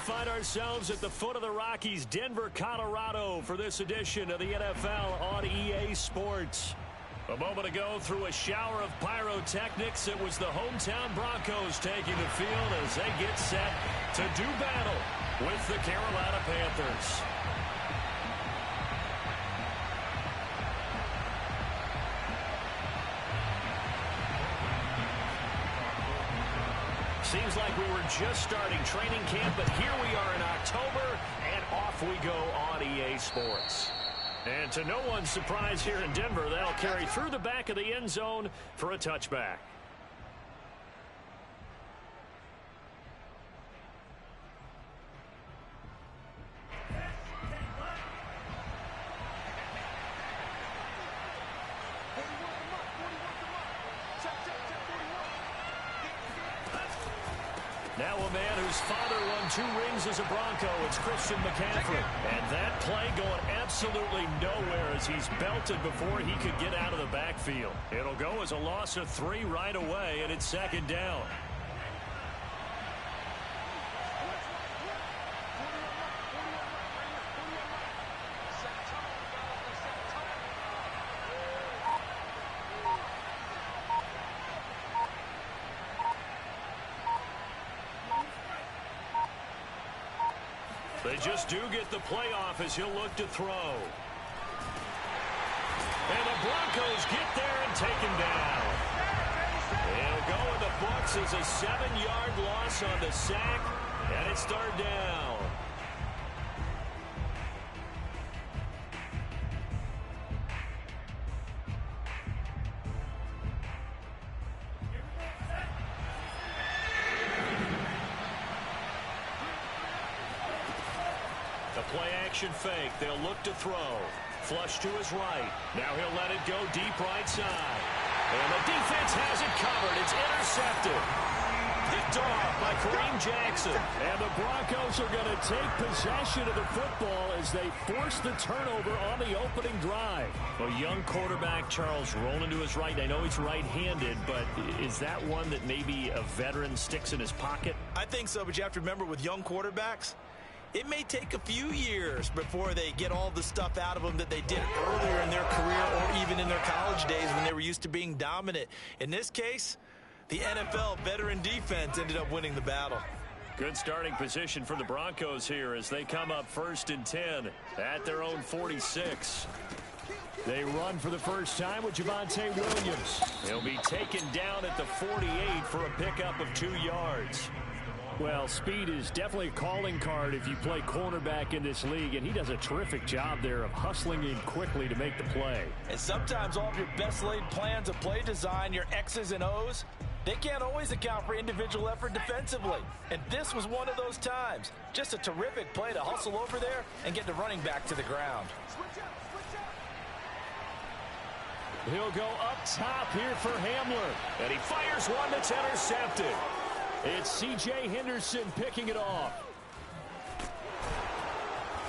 find ourselves at the foot of the Rockies, Denver, Colorado, for this edition of the NFL on EA Sports. A moment ago, through a shower of pyrotechnics, it was the hometown Broncos taking the field as they get set to do battle with the Carolina Panthers. Seems like we were just starting training camp, but here we are in October, and off we go on EA Sports. And to no one's surprise here in Denver, they'll carry through the back of the end zone for a touchback. Now a man whose father won 2 rings as a Bronco, it's Christian McCaffrey. And that play going absolutely nowhere as he's belted before he could get out of the backfield. It'll go as a loss of 3 right away, and it's second down. They just do get the playoff as he'll look to throw. And the Broncos get there and take him down. It'll go in the books as a 7-yard loss on the sack, and it's third down. Play-action fake. They'll look to throw. Flush to his right. Now he'll let it go deep right side. And the defense has it covered. It's intercepted. Picked off by Kareem Jackson. And the Broncos are going to take possession of the football as they force the turnover on the opening drive. A young quarterback, Charles, rolling to his right. I know he's right-handed, but is that one that maybe a veteran sticks in his pocket? I think so, but you have to remember with young quarterbacks, it may take a few years before they get all the stuff out of them that they did earlier in their career or even in their college days when they were used to being dominant. In this case, the NFL veteran defense ended up winning the battle. Good starting position for the Broncos here as they come up 1st and 10 at their own 46. They run for the first time with Javonte Williams. He'll be taken down at the 48 for a pickup of 2 yards. Well, speed is definitely a calling card if you play cornerback in this league, and he does a terrific job there of hustling in quickly to make the play. And sometimes all of your best laid plans of play design, your X's and O's, they can't always account for individual effort defensively. And this was one of those times. Just a terrific play to hustle over there and get the running back to the ground. He'll go up top here for Hamler. And he fires one that's intercepted. It's C.J. Henderson picking it off.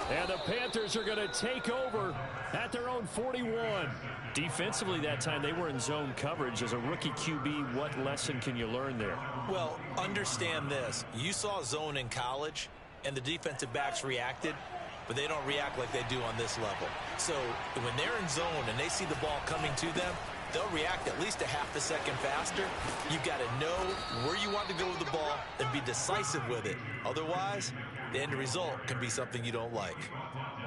And the Panthers are going to take over at their own 41. Defensively that time, they were in zone coverage. As a rookie QB, what lesson can you learn there? Well, understand this. You saw zone in college, and the defensive backs reacted, but they don't react like they do on this level. So when they're in zone and they see the ball coming to them, they'll react at least a half a second faster. You've got to know where you want to go with the ball and be decisive with it. Otherwise, the end result can be something you don't like.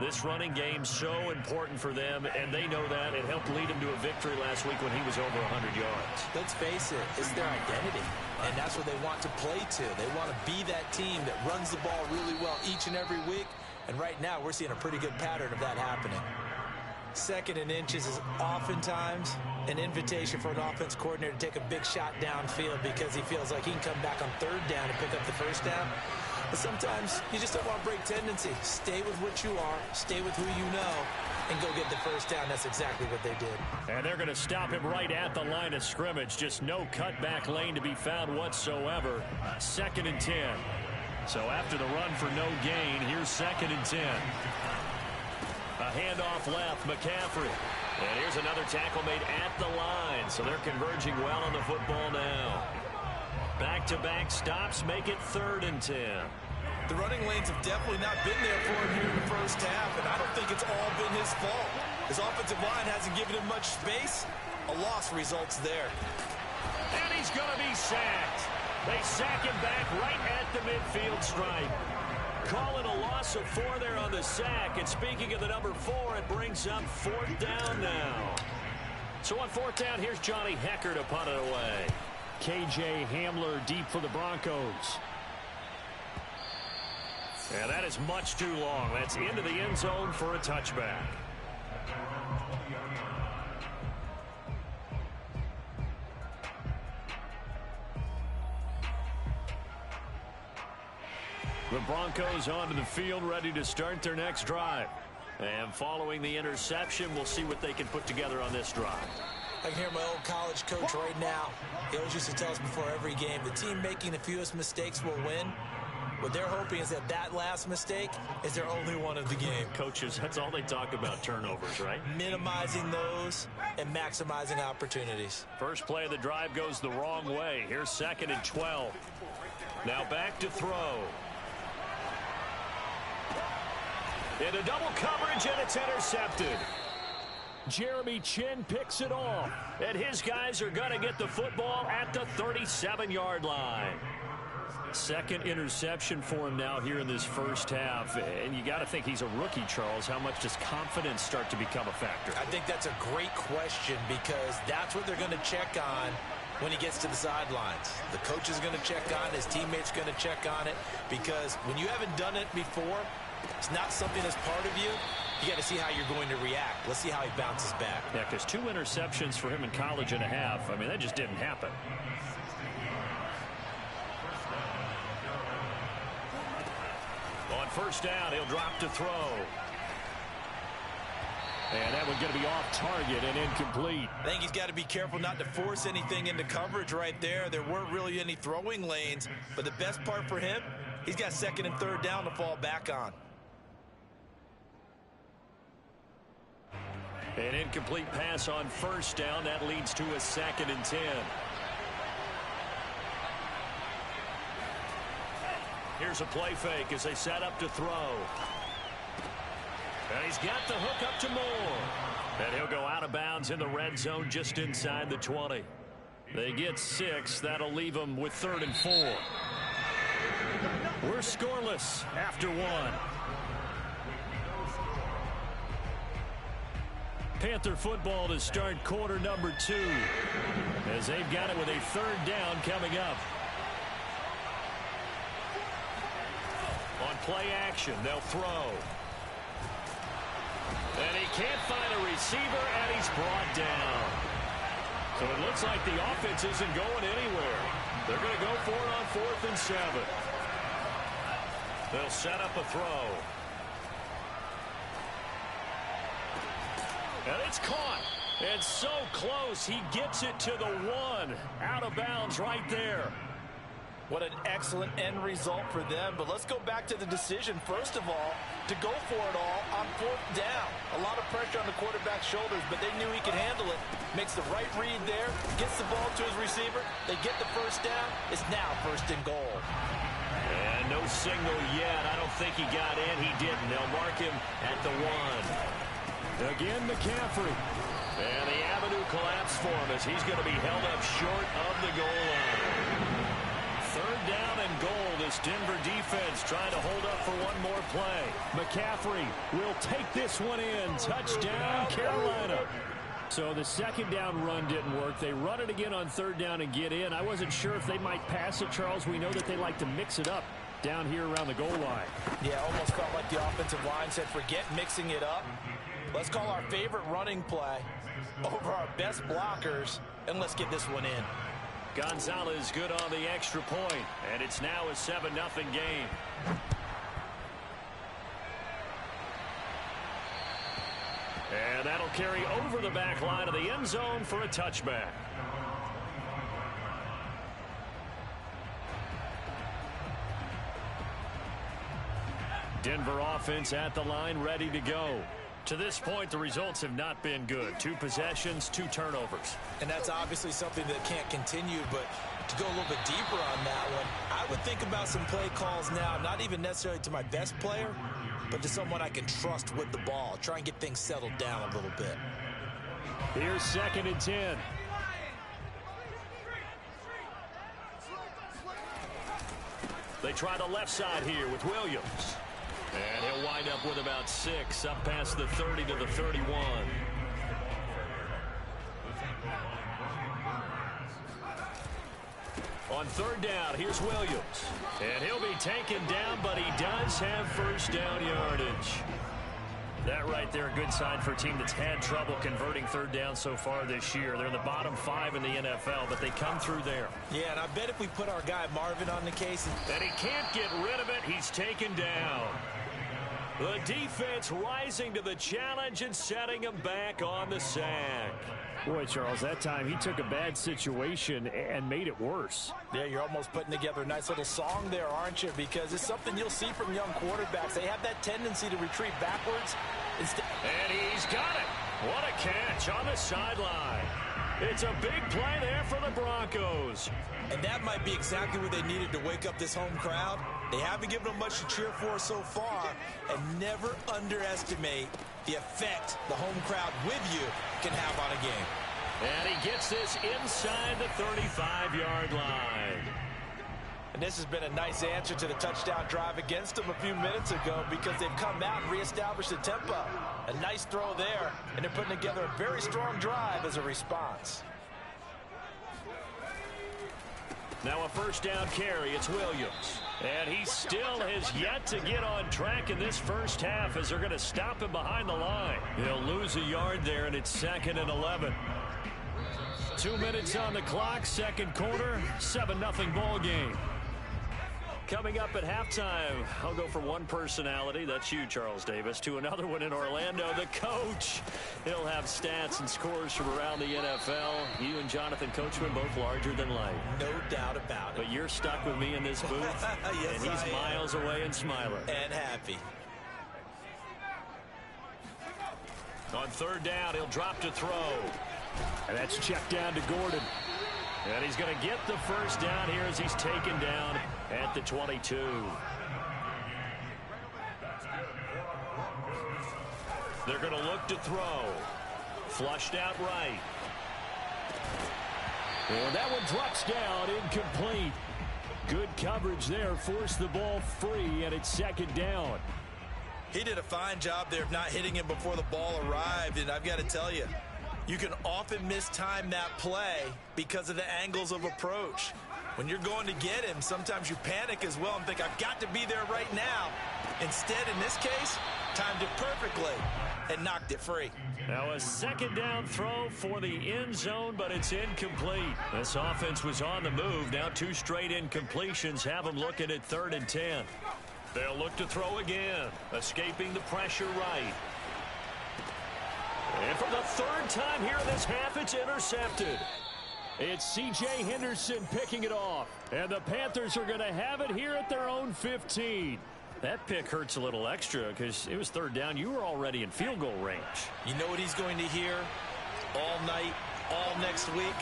This running game's so important for them, and they know that. It helped lead them to a victory last week when he was over 100 yards. Let's face it, it's their identity, and that's what they want to play to. They want to be that team that runs the ball really well each and every week, and right now we're seeing a pretty good pattern of that happening. 2nd and inches is oftentimes an invitation for an offense coordinator to take a big shot downfield because he feels like he can come back on 3rd down and pick up the 1st down. But sometimes you just don't want to break tendency. Stay with what you are, stay with who you know, and go get the 1st down. That's exactly what they did. And they're going to stop him right at the line of scrimmage. Just no cutback lane to be found whatsoever. 2nd and 10. So after the run for no gain, here's 2nd and 10. A handoff left, McCaffrey. And here's another tackle made at the line. So they're converging well on the football now. Back-to-back stops make it 3rd and 10. The running lanes have definitely not been there for him here in the first half, and I don't think it's all been his fault. His offensive line hasn't given him much space. A loss results there. And he's going to be sacked. They sack him back right at the midfield stripe. Call it a loss of 4 there on the sack. And speaking of the number 4, it brings up 4th down now. So on 4th down, here's Johnny Hekker to punt it away. KJ Hamler deep for the Broncos. And that is much too long. That's into the end zone for a touchback. The Broncos onto the field, ready to start their next drive. And following the interception, we'll see what they can put together on this drive. I can hear my old college coach right now. He always used to tell us before every game, the team making the fewest mistakes will win. What they're hoping is that last mistake is their only one of the game. Coaches, that's all they talk about, turnovers, right? Minimizing those and maximizing opportunities. First play of the drive goes the wrong way. Here's 2nd and 12. Now back to throw. Into double coverage, and it's intercepted. Jeremy Chinn picks it off. And his guys are going to get the football at the 37-yard line. 2nd interception for him now here in this first half. And you got to think he's a rookie, Charles. How much does confidence start to become a factor? I think that's a great question because that's what they're going to check on when he gets to the sidelines. The coach is going to check on it. His teammates going to check on it because when you haven't done it before, it's not something that's part of you. You got to see how you're going to react. Let's see how he bounces back. Yeah, because 2 interceptions for him in college and a half. I mean, that just didn't happen. On 1st down, he'll drop to throw. And that one's going to be off target and incomplete. I think he's got to be careful not to force anything into coverage right there. There weren't really any throwing lanes. But the best part for him, he's got 2nd and 3rd down to fall back on. An incomplete pass on 1st down. That leads to a 2nd and 10. Here's a play fake as they set up to throw. And he's got the hook up to Moore. And he'll go out of bounds in the red zone just inside the 20. They get 6. That'll leave them with 3rd and 4. We're scoreless after 1. Panther football to start quarter number 2 as they've got it with a 3rd down coming up. On play action, they'll throw. And he can't find a receiver, and he's brought down. So it looks like the offense isn't going anywhere. They're going to go for it on 4th and 7. They'll set up a throw. And it's caught. And so close, he gets it to the 1. Out of bounds right there. What an excellent end result for them. But let's go back to the decision, first of all, to go for it all on 4th down. A lot of pressure on the quarterback's shoulders, but they knew he could handle it. Makes the right read there, gets the ball to his receiver. They get the 1st down. It's now 1st and goal. And no signal yet. I don't think he got in. He didn't. They'll mark him at the 1. Again, McCaffrey. And the avenue collapsed for him as he's going to be held up short of the goal line. 3rd down and goal. This Denver defense trying to hold up for one more play. McCaffrey will take this one in. Touchdown, Carolina. So the 2nd down run didn't work. They run it again on 3rd down and get in. I wasn't sure if they might pass it, Charles. We know that they like to mix it up down here around the goal line. Yeah, almost felt like the offensive line said, forget mixing it up. Let's call our favorite running play over our best blockers, and let's get this one in. Gonzalez good on the extra point, and it's now a 7-0 game. And that'll carry over the back line of the end zone for a touchback. Denver offense at the line, ready to go. To this point, the results have not been good. 2 possessions, 2 turnovers. And that's obviously something that can't continue, but to go a little bit deeper on that one, I would think about some play calls now, not even necessarily to my best player, but to someone I can trust with the ball. Try and get things settled down a little bit. Here's 2nd and 10. They try the left side here with Williams. And he'll wind up with about 6, up past the 30 to the 31. On 3rd down, here's Williams. And he'll be taken down, but he does have first down yardage. That right there, a good sign for a team that's had trouble converting 3rd down so far this year. They're in the bottom 5 in the NFL, but they come through there. Yeah, and I bet if we put our guy Marvin on the case. And he can't get rid of it. He's taken down. The defense rising to the challenge and setting him back on the sack. Boy, Charles, that time he took a bad situation and made it worse. Yeah, you're almost putting together a nice little song there, aren't you? Because it's something you'll see from young quarterbacks. They have that tendency to retreat backwards. And he's got it. What a catch on the sideline. It's a big play there for the Broncos. And that might be exactly what they needed to wake up this home crowd. They haven't given them much to cheer for so far. And never underestimate the effect the home crowd with you can have on a game. And he gets this inside the 35-yard line. And this has been a nice answer to the touchdown drive against them a few minutes ago because they've come out and reestablished the tempo. A nice throw there, and they're putting together a very strong drive as a response. Now a first down carry. It's Williams. And he still has yet to get on track in this first half as they're going to stop him behind the line. He'll lose a yard there, and it's 2nd and 11. 2 minutes on the clock, 2nd quarter, 7-0 ball game. Coming up at halftime, I'll go from one personality, that's you, Charles Davis, to another one in Orlando, the coach. He'll have stats and scores from around the NFL. You and Jonathan Coachman both larger than life. No doubt about it. But you're stuck with me in this booth, yes, and he's miles away and smiling. And happy. On 3rd down, he'll drop to throw. And that's checked down to Gordon. And he's going to get the first down here as he's taken down at the 22. They're going to look to throw. Flushed out right. And that one drops down, incomplete. Good coverage there, forced the ball free, and it's 2nd down. He did a fine job there of not hitting him before the ball arrived, and I've got to tell you, you can often mistime that play because of the angles of approach. When you're going to get him, sometimes you panic as well and think, I've got to be there right now. Instead, in this case, timed it perfectly and knocked it free. Now a 2nd down throw for the end zone, but it's incomplete. This offense was on the move. Now 2 straight incompletions have them looking at 3rd and 10. They'll look to throw again, escaping the pressure right. And for the 3rd time here in this half, it's intercepted. It's C.J. Henderson picking it off. And the Panthers are going to have it here at their own 15. That pick hurts a little extra because it was 3rd down. You were already in field goal range. You know what he's going to hear all night, all next week?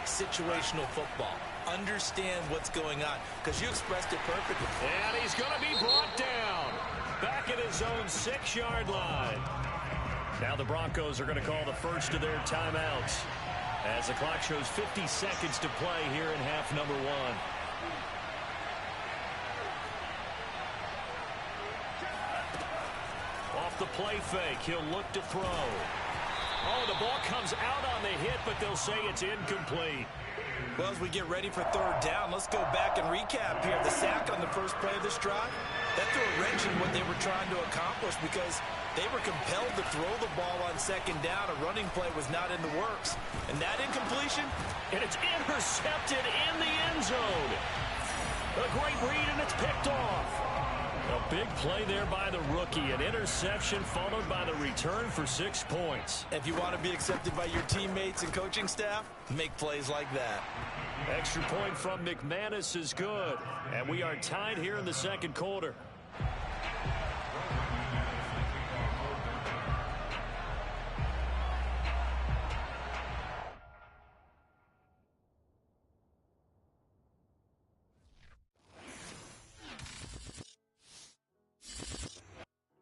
Situational football. Understand what's going on because you expressed it perfectly. And he's going to be brought down back at his own 6-yard line. Now the Broncos are going to call the first of their timeouts as the clock shows 50 seconds to play here in half number 1. Off the play fake, he'll look to throw. Oh, the ball comes out on the hit, but they'll say it's incomplete. Well, as we get ready for 3rd down, let's go back and recap here. The sack on the first play of this drive, that threw a wrench in what they were trying to accomplish because they were compelled to throw the ball on 2nd down. A running play was not in the works. And that incompletion, and it's intercepted in the end zone. A great read, and it's picked off. A big play there by the rookie. An interception followed by the return for 6 points. If you want to be accepted by your teammates and coaching staff, make plays like that. Extra point from McManus is good. And we are tied here in the 2nd quarter.